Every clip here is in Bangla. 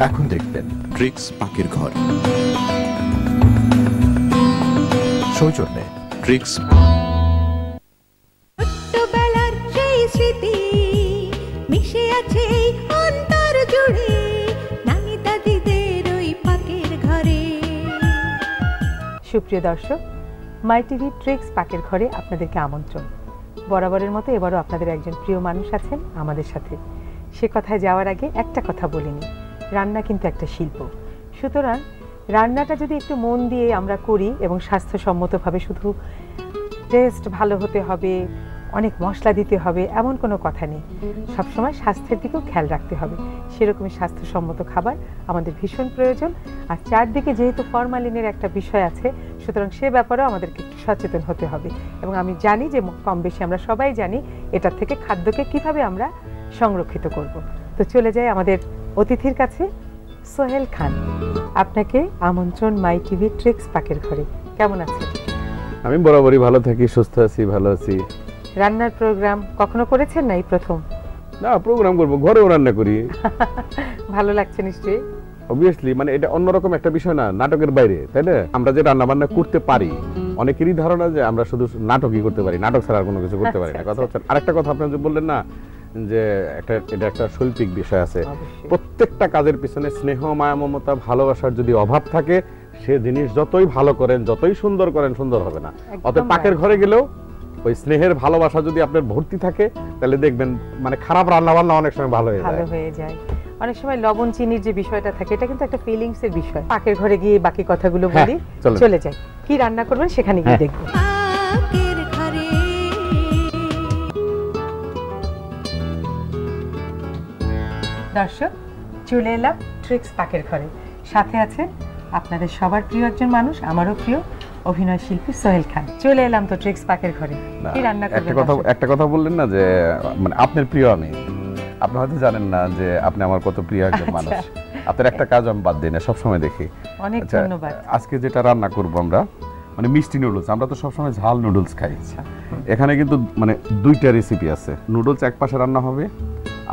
এখন দেখবেন ট্রিক্স পাকের ঘর, সৌজন্যে ট্রিক্স। ছোট্টবেলার সেই স্মৃতি মিশে আছে এই অন্তর জুড়ে, নানি দাদিদের ওই পাকের ঘরে। সুপ্রিয় দর্শক, মাই টিভি ট্রিক্স পাকের ঘরে আপনাদেরকে আমন্ত্রণ। বরাবরের মতো এবারও আপনাদের একজন প্রিয় মানুষ আছেন আমাদের সাথে। সে কথায় যাওয়ার আগে একটা কথা বলিনি, রান্না কিন্তু একটা শিল্প। সুতরাং রান্নাটা যদি একটু মন দিয়ে আমরা করি এবং স্বাস্থ্যসম্মতভাবে, শুধু টেস্ট ভালো হতে হবে, অনেক মশলা দিতে হবে এমন কোনো কথা নেই। সবসময় স্বাস্থ্যের দিকেও খেয়াল রাখতে হবে। সেরকমই স্বাস্থ্যসম্মত খাবার আমাদের ভীষণ প্রয়োজন। আর চারদিকে যেহেতু ফরমালিনের একটা বিষয় আছে, সুতরাং সে ব্যাপারেও আমাদেরকে একটু সচেতন হতে হবে। এবং আমি জানি যে কম বেশি আমরা সবাই জানি এটার থেকে খাদ্যকে কিভাবে আমরা সংরক্ষিত করব। তো চলে যাই আমাদের অতিথির কাছে। সোহেল খান, আপনাকে আমন্ত্রণ মাই টিভি ট্রিক্স পাকের ঘরে। কেমন আছেন? আমি বরাবরই ভালো থাকি, সুস্থ আছি, ভালো আছি। রান্নার প্রোগ্রাম কখনো করেছেন না? এই প্রথম? না, প্রোগ্রাম করব, ঘরেও রান্না করি। ভালো লাগছে নিশ্চয়ই? অবভিয়াসলি, মানে এটা অন্যরকম একটা বিষয় না, নাটকের বাইরে, তাই না? আমরা যে রান্না বান্না করতে পারি, অনেকেরই ধারণা যে আমরা শুধু নাটকই করতে পারি, নাটক ছাড়া আর কোনো কিছু করতে পারি না। কথা হচ্ছে আরেকটা কথা আপনি যে বললেন না, যে এটা একটা শৈল্পিক বিষয় আছে। প্রত্যেকটা কাজের পিছনে স্নেহ, মায়া, মমতা, ভালোবাসার যদি অভাব থাকে, সে জিনিস যতই ভালো করেন, যতই সুন্দর করেন, সুন্দর হবে না। অতএব পাকের ঘরে গেলেও ওই স্নেহের ভালোবাসা যদি আপনার ভর্তি থাকে, তাহলে দেখবেন মানে খারাপ রান্না বান্না অনেক সময় ভালো হয়ে যায়। অনেক সময় লবণ চিনির যে বিষয়টা থাকে, এটা কিন্তু একটা ফিলিংস এর বিষয়। পাকের ঘরে গিয়ে বাকি কথাগুলো বলি, চলে যাই। কি রান্না করবেন সেখানে গিয়ে দেখব। পাকের ঘরে দর্শক, চলে এলাম ট্রিক্স পাকের ঘরে। সাথে আছেন আপনাদের সবার প্রিয় একজন মানুষ, আমারও প্রিয় অভিনয় শিল্পী সোহেল খান। চলে এলাম তো ট্রিক্স পাকের ঘরে। কি রান্না করবেন? একটা কথা বললেন না যে মানে আপনার প্রিয় আমি, আপনি হয়তো জানেন না যে আপনি আমার কত প্রিয় একজন মানুষ। আপনার একটা কাজ আমি বাদ দিই না, সবসময় দেখি। অনেক ধন্যবাদ। আজকে যেটা রান্না করব আমরা, মানে মিষ্টি নুডলস। আমরা তো সবসময় ঝাল নুডলস খাই। এখানে কিন্তু মানে দুইটা রেসিপি আছে। নুডলস এক পাশে রান্না হবে,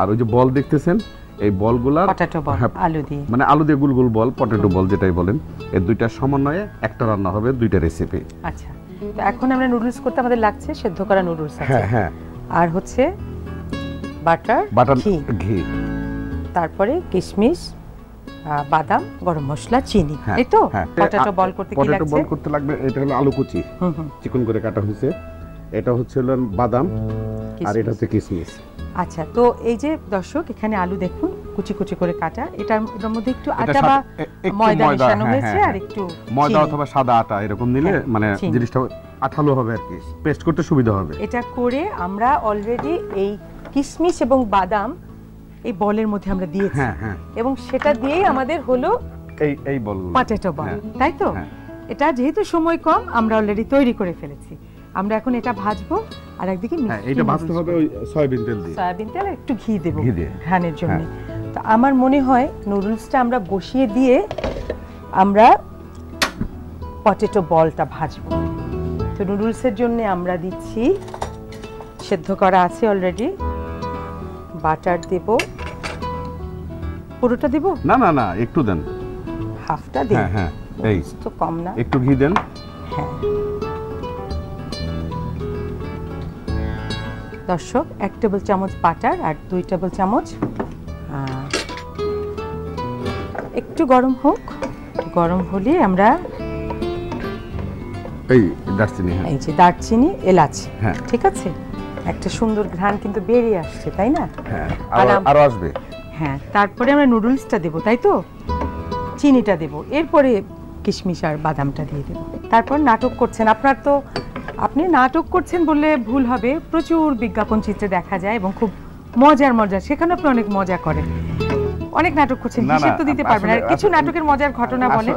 আর ওই যে বল দেখতেছেন, এই বলগুলা পটেটো বল, আলু দিয়ে, মানে আলু দিয়ে গোল গোল বল, পটেটো বল যেটাই বলেন, এই দুইটা সমন্বয়ে একটা রান্না হবে, দুইটা রেসিপি। আচ্ছা, তো এখন আমরা নুডলস করতে আমাদের লাগছে সেদ্ধ করা নুডলস আছে। হ্যাঁ হ্যাঁ। আর হচ্ছে বাটার, ঘি, তারপরে কিশমিশ, বাদাম, গরম মশলা, চিনি, এই তো। পটেটো বল করতে কি লাগছে? পটেটো বল করতে লাগবে, এটা হলো আলু কুচি, চিকন করে কাটা হয়েছে। এটা হচ্ছে হলো বাদাম, আর এটা হচ্ছে কিশমিশ। আচ্ছা, তো এই যে দর্শক, এখানে আলু দেখুন কুচি কুচি করে কাটা। এটার মধ্যে একটু আটা বা ময়দা মেশানো হয়েছে, আর একটু ময়দা অথবা সাদা আটা এরকম দিলে মানে জিনিসটা আঠালো হবে আর কি, পেস্ট করতে সুবিধা হবে। এটা করে আমরা অলরেডি এই কিশমিশ এবং বাদাম এই বলের মধ্যে আমরা দিয়েছি, এবং সেটা দিয়েই আমাদের হলো এই বল, পটেটো বল, তাই তো? এটা যেহেতু সময় কম, আমরা অলরেডি তৈরি করে ফেলেছি। আমরা এখন এটা ভাজবো, আর একদিকে এটা ভাজতে হবে ওই সয়াবিন তেল দিয়ে। সয়াবিন তেল আর একটু ঘি দেব ঘ্রাণের জন্য। তো আমার মনে হয় নুডলসটা আমরা বসিয়ে দিয়ে আমরা পটেটো বলটা ভাজবো। তো নুডলসের জন্য আমরা দিচ্ছি, সেদ্ধ করা আছে অলরেডি, বাটার দেব। পুরোটা দেব না না না, একটু দেন, হাফটা দেন। হ্যাঁ, এই তো কম না, একটু ঘি দেন। হ্যাঁ দর্শক, 1 টেবিল চামচ বাটার আর 2 টেবিল চামচ, একটু গরম হোক। গরম হলে আমরা এই দারচিনি, এই যে দারচিনি, এলাচ, ঠিক আছে, একটা সুন্দর ঘ্রাণ কিন্তু বেরিয়ে আসছে, তাই না? হ্যাঁ, আরো আসবে। হ্যাঁ, তারপরে আমরা নুডলসটা দেব, তাই তো? চিনিটা দেব, এরপরে কিশমিশ আর বাদামটা দিয়ে দেব। তারপর নাটক করছেন আপনার, তো আপনি নাটক করছেন বললে ভুল হবে। প্রচুর বিজ্ঞাপন চিত্রে দেখা যায় এবং খুব মজার, সেখানে আপনি অনেক মজা করেন, অনেক নাটক করছেন, হিসেব তো দিতে পারবেন। আর কিছু নাটকের মজার ঘটনা বলেন।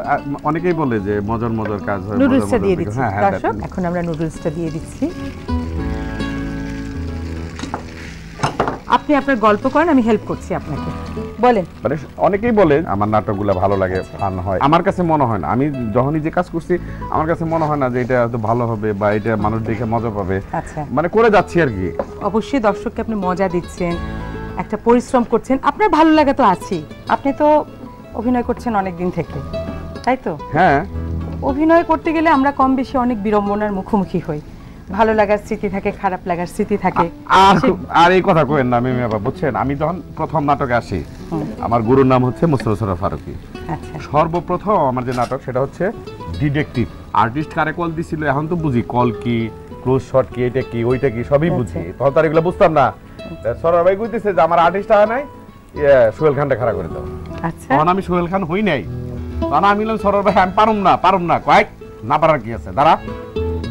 অনেকেই বলে যে মজার কাজ হয়। নুডলসটা দিয়ে দিচ্ছি দর্শক, এখন আমরা নুডলসটা দিয়ে দিচ্ছি। আপনি আপনার গল্প করেন, আমি হেল্প করছি আপনাকে, বলেন। মানে অনেকেই বলে আমার নাটকগুলো ভালো লাগে, ফান হয়। আমার কাছে মনে হয় না, আমি যখনই যে কাজ করছি আমার কাছে মনে হয় না যে এটা হয়তো ভালো হবে বা এটা মানুষ দেখে মজা পাবে। আচ্ছা, মানে করে যাচ্ছি আর কি। অবশ্যই দর্শককে আপনি মজা দিচ্ছেন, একটা পরিশ্রম করছেন, আপনার ভালো লাগা তো আছেই। আপনি তো অভিনয় করছেন অনেক দিন থেকে, তাই তো? হ্যাঁ, অভিনয় করতে গেলে আমরা কম বেশি অনেক বিড়ম্বনার মুখোমুখি হই। ভালো লাগার স্মৃতি থাকে, খারাপ লাগার স্মৃতি থাকে। আর এই কথা কইেন না মিমি আপা, বুঝছেন আমি যখন প্রথম নাটকে আসি, আমার গুরুর নাম হচ্ছে মুস্তফা ফারুকী। আচ্ছা, সর্বপ্রথম আমার যে নাটক সেটা হচ্ছে ডিটেকটিভ। আর্টিস্ট কারে কল দিছিল এখন তো বুঝি, কল কি, ক্লোজ শট কি, এটা কি, ওইটা কি, সবই বুঝি। তখন তো আর এগুলো বুঝতাম না। সরোয়ার ভাই কইতেছে যে আমার আর্টিস্ট হয় নাই, সোহেল খানটা খাড়া করে দাও। আচ্ছা, তখন আমি সোহেল খান হই নাই, তখন আমি বললাম সরোয়ার ভাই আমি পারুম না, কয়েক না পারার কি আছে,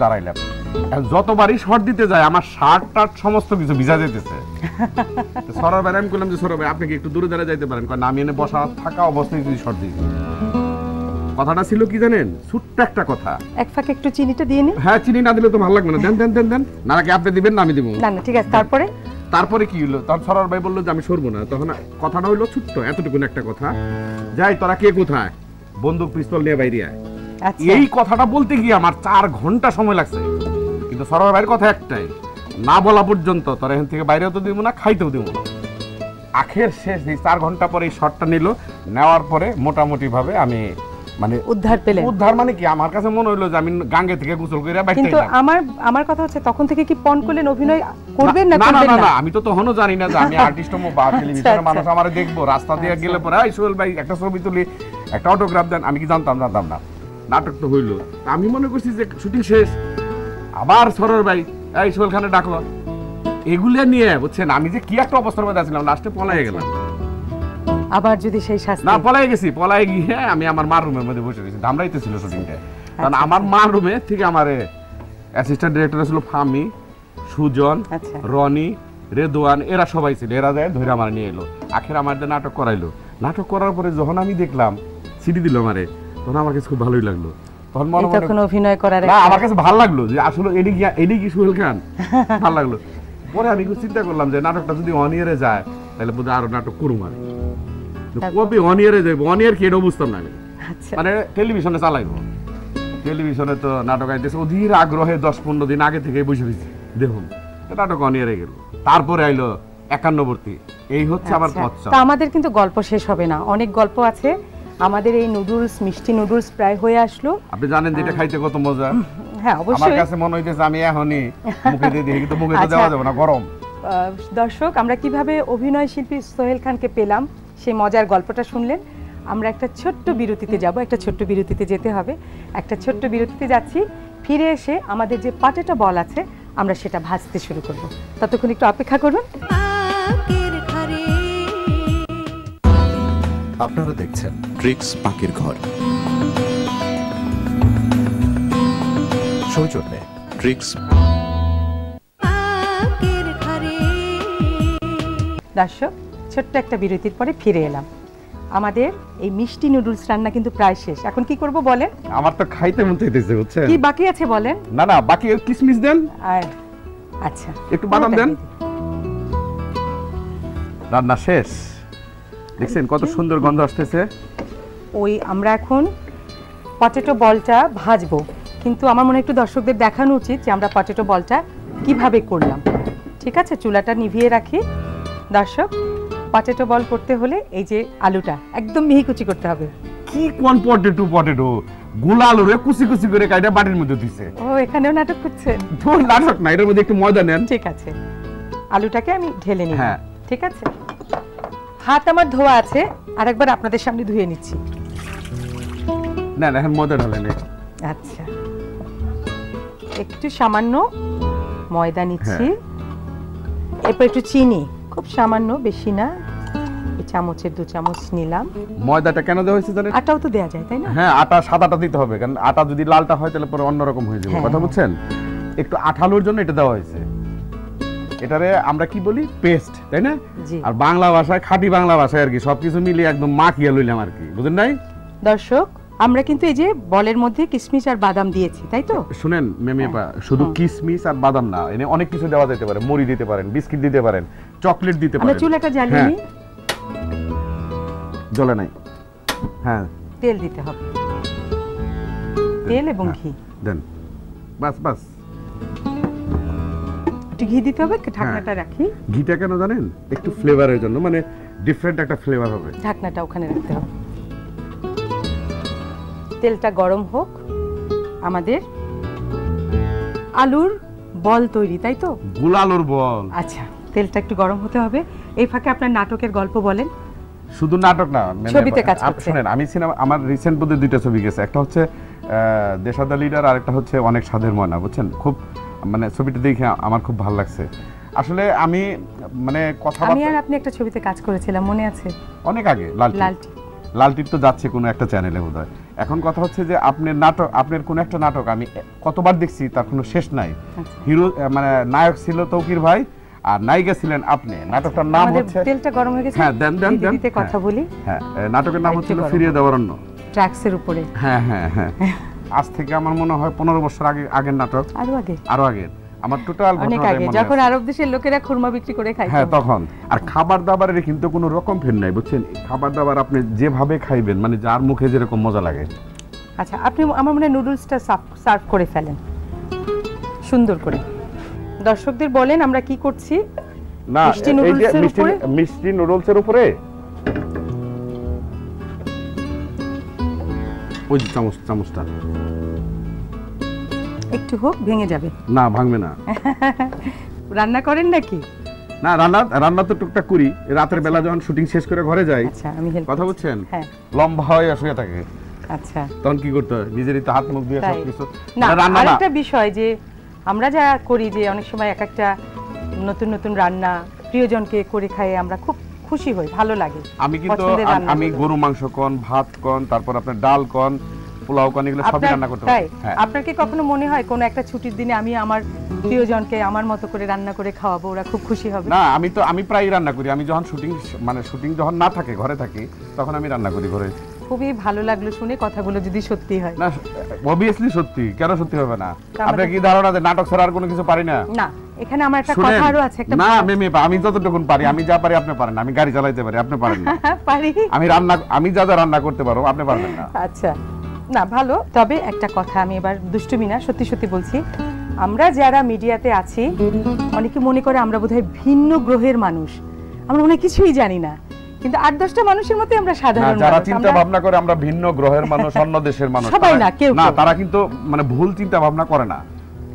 দাঁড়াইলাম। যতবারই শর্ট দিতে যায় আমার শার্ট টার্ট সমস্ত কিছু ভিজা যেতেছে। সরোয়ার ভাই আমি বললাম যে সরোয়ার ভাই আপনি কি একটু দূরে দাঁড়িয়ে যাইতে পারেন? না আমি এনে বসা থাকা অবস্থায় যদি শর্ট দিই। কথাটা ছিল কি জানেন, ছোট্ট একটা কথা, এক ফাঁকে একটু চিনিটা দিয়ে নিন। হ্যাঁ, চিনি না দিলে তো ভালো লাগবে না, দেন না, নাকি আপনি দিবেন না আমি দিব? না না, ঠিক আছে। তারপরে কি হলো, তখন সরোয়ার ভাই বললো যে আমি সরবো না। তখন কথাটা হইলো ছোট্ট এতটুকু একটা কথা, যাই তোরা কে কোথায়, বন্দুক পিস্তল নিয়ে বাইরে আয়। এই কথাটা বলতে গিয়ে আমার 4 ঘন্টা সময় লাগছে, কিন্তু সরোয়ার ভাইয়ের কথা একটাই, না বলা পর্যন্ত তোরা এখান থেকে বাইরেও তো দিব না, খাইতেও দিব না। আখের শেষ 4 ঘন্টা পরে এই শটটা নিল, নেওয়ার পরে মোটামুটি ভাবে আমি মানে উদ্ধার পেলেন। উদ্ধার মানে কি, আমার কাছে মনে হইলো যে আমি গাঙ্গে থেকে গোসল করে বাইরে। কিন্তু আমার কথা হচ্ছে তখন থেকে কি পণ করলেন অভিনয় করবেন না? না, আমি তো তখনও জানি না যে আমি আর্টিস্ট হবো বা টেলিভিশনের মানুষ আমারে দেখবো, রাস্তা দিয়ে গেলে পরে এই সোহেল ভাই একটা ছবি তুলি, একটা অটোগ্রাফ দেন। আমি কি জানতাম না। নাটক তো হইলো, আমি মনে করছি যে শুটিং শেষ, আবার সরোয়ার ভাই এই সোহেল খানে ডাকলো, এগুলো নিয়ে বুঝছেন আমি যে কি একটা অবস্থার মধ্যে আছিলাম, লাস্টে পলাই গেলাম। আবার যদি সেই শাস্তি না, পলাই গিয়ে আমি আমার মার রুমের মধ্যে বসে গেছি, ধামরাইতে ছিল শুটিংটা। কারণ আমার মার রুমে থেকে আমার অ্যাসিস্ট্যান্ট ডিরেক্টর ছিল ফামি, সুজন, রনি, রেদওয়ান, এরা সবাই ছিল। এরা যায় ধরে আমার নিয়ে এলো, আখের আমার নাটক করাইলো। নাটক করার পরে যখন আমি দেখলাম সিডি দিল আমারে, তখন আমার কাছে খুব ভালোই লাগলো। তখন তখন অভিনয় করার আমার কাছে ভালো লাগলো যে আসলে এডি কি সোহেল খান, ভালো লাগলো। পরে আমি চিন্তা করলাম যে নাটকটা যদি অন ইয়ারে যায় তাহলে বোধহয় আরো নাটক করুম। আমি কবে অন ইয়ারে যাবো, অন ইয়ার কি এটা বুঝতাম না। মানে টেলিভিশনে চালাইবো, টেলিভিশনে তো নাটক আইতেছে অধীর আগ্রহে 10-15 দিন আগে থেকে বসে রয়েছি, দেখুন নাটক অন ইয়ারে গেল। তারপরে আইলো 51 এই হচ্ছে আমার পথ। আমাদের কিন্তু গল্প শেষ হবে না, অনেক গল্প আছে আমাদের। এই নুডলস, মিষ্টি নুডলস প্রায় হয়ে আসলো। আপনি জানেন যে এটা খাইতে কত মজা। হ্যাঁ, অবশ্যই। আমার কাছে মনে হইতেছে আমি এখনই মুখে দিয়ে দিই, কিন্তু মুখে তো দেওয়া যাবে না, গরম। দর্শক, আমরা কিভাবে অভিনয় শিল্পী সোহেল খানকে পেলাম সেই মজার গল্পটা শুনলেন। আমরা একটা ছোট্ট বিরতিতে যাব, একটা ছোট্ট বিরতিতে যেতে হবে, একটা ছোট্ট বিরতিতে যাচ্ছি। ফিরে এসে আমাদের যে পটেটো বল আছে আমরা সেটা ভাজতে শুরু করব। ততক্ষণ একটু অপেক্ষা করুন। আপনারা দেখছেন ট্রিক্স পাকের ঘর। সৌজন্যে ট্রিক্স। দর্শক, ছোট্ট একটা বিরতির পরে ফিরে এলাম। আমাদের এই মিষ্টি নুডলস রান্না কিন্তু প্রায় শেষ। এখন কি করব বলেন? আমার তো খাইতে মন চাইতেছে, বুঝছেন? কি বাকি আছে বলেন? না, বাকি কিশমিশ দেন, আর আচ্ছা একটু বাদাম দেন। রান্না শেষ, দেখছেন কত সুন্দর গন্ধ আসতেছে। আমরা এখন পটেটো বলটা ভাজবো, কিন্তু আমার মনে হয় একটু দর্শকদের দেখানো উচিত যে আমরা পটেটো বলটা কিভাবে করলাম। ঠিক আছে, চুলাটা নিভিয়ে রাখি। দর্শক, পটেটো বল করতে হলে এই যে আলুটা একদম মিহি কুচি করতে হবে। কি কোন পটেটো গোলা আলু রে কুচি কুচি করে কাইটা বাটির মধ্যে দিছে। ও, এখানেও নাটক করছেন? নাটক না, এর মধ্যে একটু ময়দা নেন। ঠিক আছে, আলুটাকে আমি ঢেলে নিই। হ্যাঁ, ঠিক আছে। হাত আমার ধোয়া আছে, আরেকবার আপনাদের সামনে ধুয়ে নিচ্ছি। না, এখন ময়দা ঢালেন। আচ্ছা, একটু সামান্য ময়দা নিচ্ছি, এরপর একটু চিনি, খুব সামান্য, বেশি না, এই চামচের 2 চামচ নিলাম। ময়দাটা কেন দেওয়া হয়েছে জানেন? আটাও তো দেয়া যায়, তাই না? হ্যাঁ, আটা সাদাটা দিতে হবে, কারণ আটা যদি লালটা হয় তাহলে পরে অন্যরকম হয়ে যাবে। কথা বুঝছেন? একটু আঠালোর জন্য এটা দেওয়া হয়েছে। এটারে আমরা কি বলি, পেস্ট, তাই না? আর বাংলা ভাষায়, খাঁটি বাংলা ভাষায় আর কি সবকিছু মিলিয়ে একদম মাখিয়ে লইলাম আর কি, বুঝেন নাই? দর্শক, আমরা কিন্তু এই যে বলের মধ্যে কিশমিশ আর বাদাম দিয়েছি, তাই তো? শুনেন মেমিয়াপা, শুধু কিশমিশ আর বাদাম না, এনে অনেক কিছু দেওয়া যেতে পারে। মুড়ি দিতে পারেন, বিস্কিট দিতে পারেন, চকলেট দিতে পারেন। আমরা চুলাটা জ্বালিয়ে নিই। জ্বলে নাই। হ্যাঁ, তেল দিতে হবে, তেল এবং ঘি দেন। বাস একটু ঘি দিতে হবে। ঢাকনাটা রাখি। ঘিটা কেন জানেন? একটু ফ্লেভারের জন্য, মানে ডিফারেন্ট একটা ফ্লেভার হবে। ঢাকনাটা ওখানে রাখতে হবে। তেলটা গরম হোক। আমাদের আলুর বল তৈরি, তাই তো? গুলালুর বল। আচ্ছা, তেলটা একটু গরম হতে হবে। এই ফাঁকে আপনার নাটকের গল্প বলেন। শুধু নাটক না, ছবিতে কাজ করছে। শুনেন, আমি সিনেমা, আমার রিসেন্ট বোধহয় 2টা ছবি গেছে। একটা হচ্ছে দেশাদা লিডার, আর একটা হচ্ছে অনেক স্বাদের ময়না, বুঝছেন? খুব মানে ছবিটা দেখে আমার খুব ভালো লাগছে। আসলে আমি মানে কথা, আমি আর আপনি একটা ছবিতে কাজ করেছিলাম, মনে আছে? অনেক আগে, লালটি। লালটির তো যাচ্ছে কোনো একটা চ্যানেলে বোধহয়। এখন কথা হচ্ছে যে আপনার নাটক, আপনার কোন একটা নাটক আমি কতবার দেখছি তার কোনো শেষ নাই। হিরো মানে নায়ক ছিল তৌকির ভাই, আর নায়িকা ছিলেন আপনি। নাটকটার নাম হচ্ছে, তেলটা গরম হয়ে গেছে, হ্যাঁ দেন দেন দেন, দিতে কথা বলি। হ্যাঁ, নাটকের নাম হচ্ছে ফিরিয়ে দেওয়ার অন্য, ট্র্যাক্সের উপরে। হ্যাঁ হ্যাঁ হ্যাঁ। আজ থেকে আমার মনে হয় 15 বছর আগের নাটক। আরো আগে আমার টোটাল অনেক আগে, যখন আরব দেশের লোকেরা খুরমা বিক্রি করে খায়। হ্যাঁ, তখন। আর খাবার দাবারের কিন্তু কোনো রকম ফের নাই, বুঝছেন? খাবার দাবার আপনি যেভাবে খাইবেন, মানে যার মুখে যেরকম মজা লাগে। আচ্ছা, আপনি আমার মনে হয় নুডলসটা সার্ভ করে ফেলেন সুন্দর করে। দর্শকদের বলেন আমরা কি করছি। না, মিষ্টি নুডলসের উপরে, মিষ্টি নুডলসের উপরে ওই চামচটা একটু হোক, ভেঙে যাবে না, ভাঙবে না। রান্না করেন নাকি? না, রান্না তো টুকটাক করি। রাতের বেলা যখন শুটিং শেষ করে ঘরে যাই, আচ্ছা, আমি হেল্প কথা বুঝছেন, হ্যাঁ, লম্বা হয়ে শুয়ে থাকে। আচ্ছা, তখন কি করতে হয়? নিজেরই তো হাত মুখ দিয়ে সবকিছু। না, রান্না না, আরেকটা বিষয় যে আমরা যা করি, যে অনেক সময় এক একটা নতুন নতুন রান্না প্রিয়জনকে করে খাইয়ে আমরা খুব খুশি হই, ভালো লাগে। আমি কিন্তু আমি গরু মাংস কোন, ভাত কোন, তারপর আপনার ডাল কোন, পোলাও কোন, এগুলো সবই রান্না করতে পারি। হ্যাঁ, আপনার কি কখনো মনে হয় কোন একটা ছুটির দিনে আমি আমার প্রিয়জনকে আমার মতো করে রান্না করে খাওয়াবো, ওরা খুব খুশি হবে? না, আমি প্রায় রান্না করি। আমি যখন শুটিং যখন না থাকে, ঘরে থাকি, তখন আমি রান্না করি ঘরে। খুবই ভালো লাগলো শুনে কথাগুলো, যদি সত্যি হয়। না, অবভিয়াসলি সত্যি, কেন সত্যি হবে না? আপনার কি ধারণা যে নাটক ছাড়া আর কোনো কিছু পারি না? না, এখানে আমার একটা কথা আরো আছে। একটা না, আমি যতটুকু পারি, আমি যা পারি আপনি পারেন না। আমি গাড়ি চালাতে পারি, আপনি পারেন না। পারি। আমি যা রান্না করতে পারো, আপনি পারবেন না। আচ্ছা, না ভালো। তবে একটা কথা, আমি এবার দুষ্টুমি না, সত্যি সত্যি বলছি, আমরা যারা মিডিয়াতে আছি, অনেকে মনে করে আমরা বোধহয় ভিন্ন গ্রহের মানুষ, আমরা মনে কিছুই জানি না, কিন্তু 8-10টা মানুষের মতোই আমরা সাধারণ। যারা চিন্তা ভাবনা করে আমরা ভিন্ন গ্রহের মানুষ, অন্য দেশের মানুষ, সবাই না, কেউ না, তারা কিন্তু মানে ভুল চিন্তা ভাবনা করে না।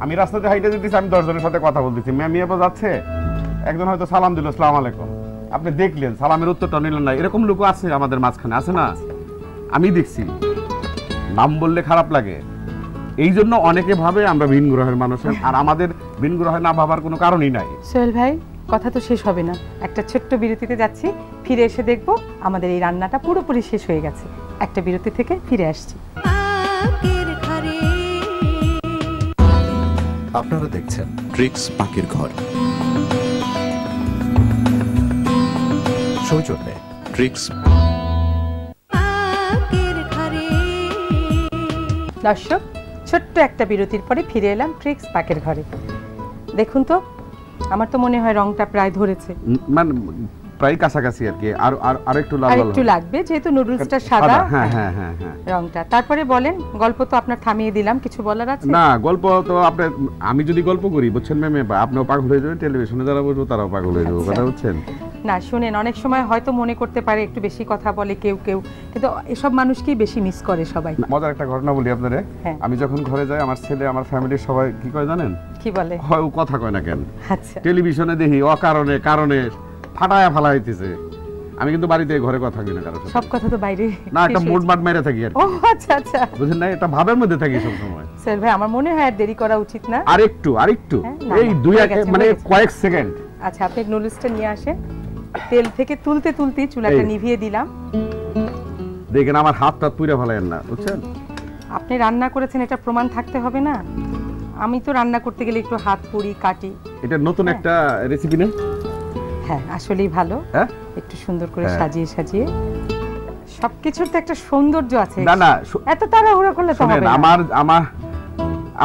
আমি রাস্তাতে হাইটে যেতেছি, আমি 10 জনের সাথে কথা বলতেছি, মেয়ে যাচ্ছে, একজন হয়তো সালাম দিল, আসসালামু আলাইকুম, আপনি দেখলেন, সালামের উত্তরটা নিলেন না, এরকম লোক আছে আমাদের মাঝখানে, আছে না? আমি দেখছি, নাম বললে খারাপ লাগে, এই জন্য অনেকে ভাবে আমরা ভিন গ্রহের মানুষ, আর আমাদের ভিন গ্রহে না ভাবার কোনো কারণই নাই। সোহেল ভাই, কথা তো শেষ হবে না, একটা ছোট্ট বিরতিতে যাচ্ছি, ফিরে এসে দেখবো আমাদের এই রান্নাটা পুরোপুরি শেষ হয়ে গেছে। একটা বিরতি থেকে ফিরে আসছি। আপনারা দেখছেন ট্রিক্স পাকের ঘর। সৌজন্যে ট্রিক্স। দর্শক, ছোট্ট একটা বিরতির পরে ফিরে এলাম ট্রিক্স পাকের ঘরে। দেখুন তো, আমার তো মনে হয় রংটা প্রায় ধরেছে, মানে প্রায় কাছাকাছি আর কি, আর একটু লাল লাল একটু লাগবে, যেহেতু নুডলসটা সাদা। হ্যাঁ হ্যাঁ হ্যাঁ হ্যাঁ, রংটা। তারপরে বলেন, গল্প তো আপনার থামিয়ে দিলাম, কিছু বলার আছে? না, গল্প তো আপনি, আমি যদি গল্প করি, বুঝছেন ম্যাম, আপনিও পাগল হয়ে যাবেন, টেলিভিশনে যারা বসবো তারাও পাগল হয়ে যাবে, কথা বুঝছেন? না শুনেন, অনেক সময় হয়তো মনে করতে পারে একটু বেশি কথা বলে কেউ, কিন্তু এসব মানুষকেই বেশি মিস করে সবাই। মজার একটা ঘটনা বলি আপনারে। হ্যাঁ। আমি যখন ঘরে যাই, আমার ছেলে, আমার ফ্যামিলির সবাই কি কয় জানেন? কি বলে? হয় ও কথা কয় না কেন। আচ্ছা, টেলিভিশনে দেখি কারণে ফাটায়া ফালা হইতেছে, আমি কিন্তু বাড়িতে ঘরে কথা কই না কারোর সাথে। সব কথা তো বাইরে না, একটা মুডমাট মেরে থাকি আর। ও আচ্ছা আচ্ছা, বুঝেন না, এটা ভাবের মধ্যে থাকি সব সময়। স্যার ভাই, আমার মনে হয় আর দেরি করা উচিত না। আরেকটু এই মানে কয়েক সেকেন্ড। আচ্ছা, আপনি নুডলসটা নিয়ে আসেন। তেল থেকে তুলতে চুলাটা নিভিয়ে দিলাম। দেখেন আমার হাতটা পুড়ে ফেলায়েন না, বুঝছেন? আপনি রান্না করেছেন, এটা প্রমাণ থাকতে হবে না? আমি তো রান্না করতে গেলে একটু হাত পুড়ি, কাটি। এটা নতুন একটা রেসিপি না? হ্যাঁ, আসলেই ভালো। হ্যাঁ, একটু সুন্দর করে সাজিয়ে সবকিছুর তো একটা সৌন্দর্য আছে। না, এত তাড়াহুড়ো করলে তো হবে না। আমার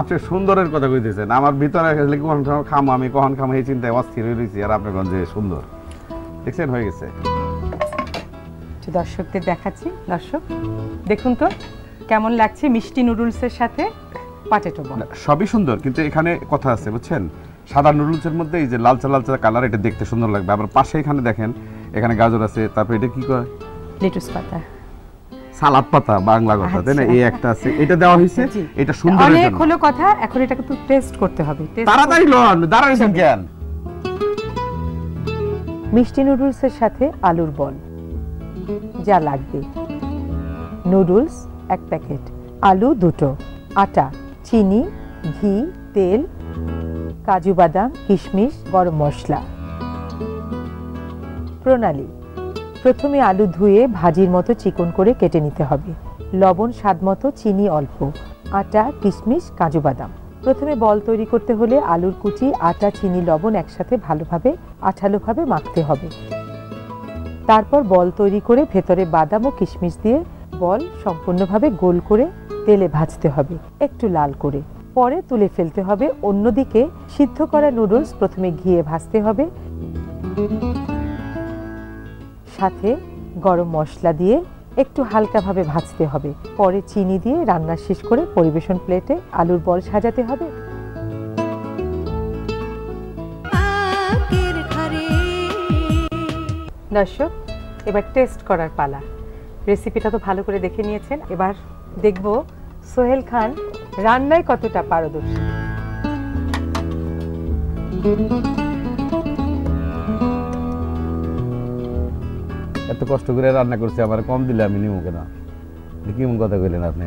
আপনি সুন্দরের কথা কইতেছেন, আমার ভিতরে কখন খামো, আমি কখন খামো এই চিন্তায় অস্থির হয়ে রয়েছি, আর আপনি কোন যে সুন্দর দেখছেন হয়ে গেছে। দর্শকদের দেখাচ্ছি। দর্শক দেখুন তো কেমন লাগছে মিষ্টি নুডলসের সাথে পটেটো বল। সবই সুন্দর, কিন্তু এখানে কথা আছে, বুঝছেন? সাদা নুডলসের মধ্যে এই যে লালচা কালার, এটা দেখতে সুন্দর লাগবে। আবার পাশে এখানে দেখেন, এখানে গাজর আছে, তারপর এটা কি কয়? লেটুস পাতা। সালাদ পাতা বাংলা কথা তাই না, আচ্ছা। এই একটা আছে, এটা দেওয়া হয়েছে, জি। এটা সুন্দরের অনেক জন্য। হলো কথা, এখন এটা কিন্তু টেস্ট করতে হবে। তাড়াতাড়ি লন, দাঁড়াইছেন কেন? মিষ্টি নুডলসের সাথে আলুর বল। যা লাগবে: নুডলস 1 প্যাকেট, আলু 2টো, আটা, চিনি, ঘি, তেল, কাজু বাদাম, কিশমিশ, গরম মশলা। প্রণালী: প্রথমে আলু ধুয়ে ভাজির মতো চিকন করে কেটে নিতে হবে। লবণ স্বাদমতো, চিনি অল্প, আটা, কিশমিশ, কাজু বাদাম। প্রথমে বল তৈরি করতে হলে আলুর কুচি, আটা, চিনি, লবণ একসাথে ভালোভাবে আঠালোভাবে মাখতে হবে। তারপর বল তৈরি করে ভেতরে বাদাম ও কিশমিশ দিয়ে বল সম্পূর্ণভাবে গোল করে তেলে ভাজতে হবে, একটু লাল করে। পরে তুলে ফেলতে হবে। অন্যদিকে সিদ্ধ করা নুডলস প্রথমে ঘিয়ে ভাজতে হবে, সাথে গরম মশলা দিয়ে একটু হালকাভাবে ভাজতে হবে। পরে চিনি দিয়ে রান্না শেষ করে পরিবেশন প্লেটে আলুর বল সাজাতে হবে। পাকের ঘরে দর্শক, এবার টেস্ট করার পালা। রেসিপিটা তো ভালো করে দেখে নিয়েছেন, এবার দেখব সোহেল খান রান্নায় কতটা পারদর্শী। এত কষ্ট করে রান্না করছি, আমার কম দিলে আমি নিমু কেন? কেমন কথা কইলেন আপনি?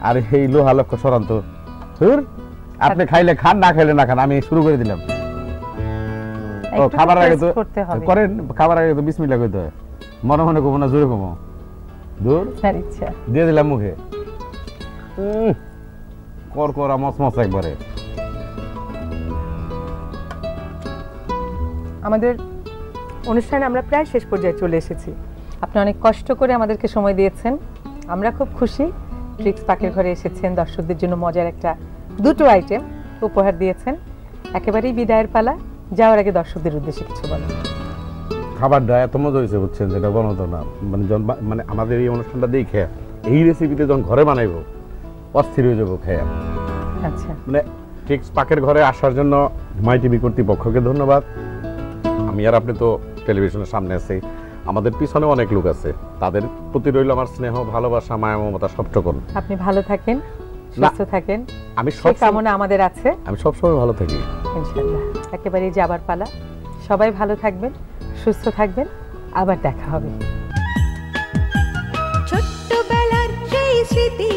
আর এই লোহা লক্ষ সরান্ত, আপনি খাইলে খান, না খাইলে না খান, আমি শুরু করে দিলাম। ও একটু খাবার আগে তো taste করতে হবে। করেন, খাবার আগে তো বিসমিল্লাহ কইতে হয়। মনে মনে কমো না, জোরে কমো, দূর আপনার ইচ্ছা। দিয়ে দিলাম মুখে। করকরা মচমচ একবারে। আমাদের অনুষ্ঠানে আমরা প্রায় শেষ পর্যায়ে চলে এসেছি। আপনি অনেক কষ্ট করে আমাদেরকে সময় দিয়েছেন, আমরা খুব খুশি। ট্রিক্স পাকের ঘরে এসেছেন, দর্শকদের জন্য মজার একটা 2টো আইটেম উপহার দিয়েছেন। একেবারেই বিদায়ের পালা, যাওয়ার আগে দর্শকদের উদ্দেশ্যে কিছু বলেন। খাবারটা এত মজা হয়েছে বুঝছেন, যেটা বলতো না, মানে যখন মানে আমাদের এই অনুষ্ঠানটা দেখে এই রেসিপিতে যখন ঘরে বানাইবো অস্থির হয়ে যাবো খেয়ে। আচ্ছা, মানে ট্রিক্স পাকের ঘরে আসার জন্য মাই টিভি কর্তৃপক্ষকে ধন্যবাদ। আমি আর আপনি তো টেলিভিশনের সামনে আছি, আমাদের পিছনে অনেক লোক আছে, তাদের প্রতি রইল আমার স্নেহ, ভালোবাসা, মায়া, মমতা সবটুকুন। আপনি ভালো থাকেন, সুস্থ থাকেন, আমি সেই সব কামনা আমাদের আছে আমি সবসময় ভালো থাকি। ইনশাআল্লাহ। একেবারেই যাবার পালা, সবাই ভালো থাকবেন, সুস্থ থাকবেন, আবার দেখা হবে। ছোট্টবেলার সেই স্মৃতি